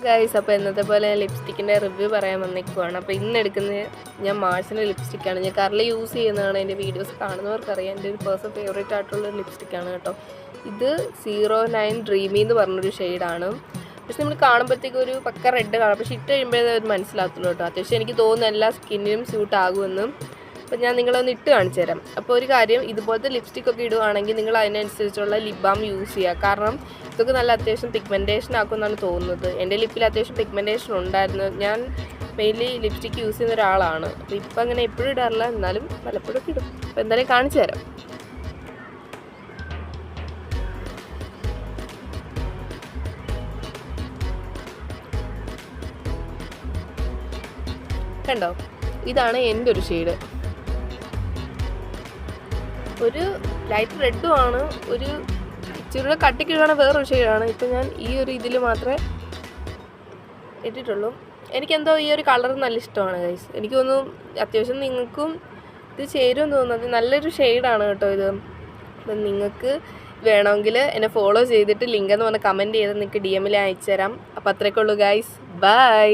Guys, അപ്പോൾ ഇന്നത്തെ പോലെ ലിപ്സ്റ്റിക്കിൻ്റെ റിവ്യൂ പറയാൻ വന്നിരിക്കുവാണ്. അപ്പോൾ ഇന്ന് എടുക്കുന്നത് ഞാൻ മാർസിൻ്റെ ലിപ്സ്റ്റിക്കാണ്. ഞാൻ കറലി യൂസ് ചെയ്യുന്നതാണ്. എൻ്റെ വീഡിയോസ് കാണുന്നവർക്കറിയാം. എൻ്റെ ഒരു പേഴ്സണൽ ഫേവറേറ്റ് ആയിട്ടുള്ളൊരു ലിപ്സ്റ്റിക്കാണ് കേട്ടോ. ഇത് 09 ഡ്രീമി എന്ന് പറഞ്ഞൊരു ഷെയ്ഡാണ്. പക്ഷെ നമ്മൾ കാണുമ്പോഴത്തേക്കും ഒരു പക്ക റെഡ് കാണാം, പക്ഷെ ഇട്ട് കഴിയുമ്പോഴേ അത് മനസ്സിലാകത്തുള്ളൂ കേട്ടോ. അത്യാവശ്യം എനിക്ക് തോന്നുന്നു എല്ലാ സ്കിന്നിനും സ്യൂട്ട് ആകുമെന്നും. അപ്പോൾ ഞാൻ നിങ്ങളൊന്ന് ഇട്ട് കാണിച്ചു തരാം. അപ്പോൾ ഒരു കാര്യം, ഇതുപോലത്തെ ലിപ്സ്റ്റിക്കൊക്കെ ഇടുകയാണെങ്കിൽ നിങ്ങൾ അതിനനുസരിച്ചുള്ള ലിപ് ബാം യൂസ് ചെയ്യുക. കാരണം ഇതൊക്കെ നല്ല അത്യാവശ്യം പിഗ്മെൻറ്റേഷൻ ആക്കുമെന്നാണ് തോന്നുന്നത്. എൻ്റെ ലിപ്പിൽ അത്യാവശ്യം പിഗ്മെൻറ്റേഷൻ ഉണ്ടായിരുന്നു. ഞാൻ മെയിൻലി ലിപ്സ്റ്റിക്ക് യൂസ് ചെയ്യുന്ന ഒരാളാണ്. അപ്പോൾ ഇപ്പം അങ്ങനെ എപ്പോഴും ഇടാറില്ല, എന്നാലും പലപ്പോഴും ഇടും. അപ്പോൾ എന്തായാലും കാണിച്ചു തരാം. കണ്ടോ, ഇതാണ് എൻ്റെ ഒരു ഷെയ്ഡ്. ഒരു ലൈറ്റ് റെഡും ആണ്, ഒരു ഇച്ചിരി കട്ടിക്കിടുകയാണ് വേറൊരു ഷെയ്ഡാണ്. ഇപ്പം ഞാൻ ഈ ഒരു ഇതിൽ മാത്രമേ ഇട്ടിട്ടുള്ളൂ. എനിക്കെന്തോ ഈ ഒരു കളർ നല്ല ഇഷ്ടമാണ് ഗൈസ്. എനിക്ക് തോന്നുന്നു അത്യാവശ്യം നിങ്ങൾക്കും ഇത് ചേരുമെന്ന് തോന്നുന്നത്. നല്ലൊരു ഷെയ്ഡാണ് കേട്ടോ ഇത്. അപ്പം നിങ്ങൾക്ക് വേണമെങ്കിൽ എന്നെ ഫോളോ ചെയ്തിട്ട് ലിങ്ക് എന്ന് പറഞ്ഞ് കമൻറ്റ് ചെയ്ത് നിങ്ങൾക്ക് DM അയച്ചു തരാം. അപ്പോൾ അത്രയൊക്കെ ഉള്ളൂ ഗൈസ്. ബൈ.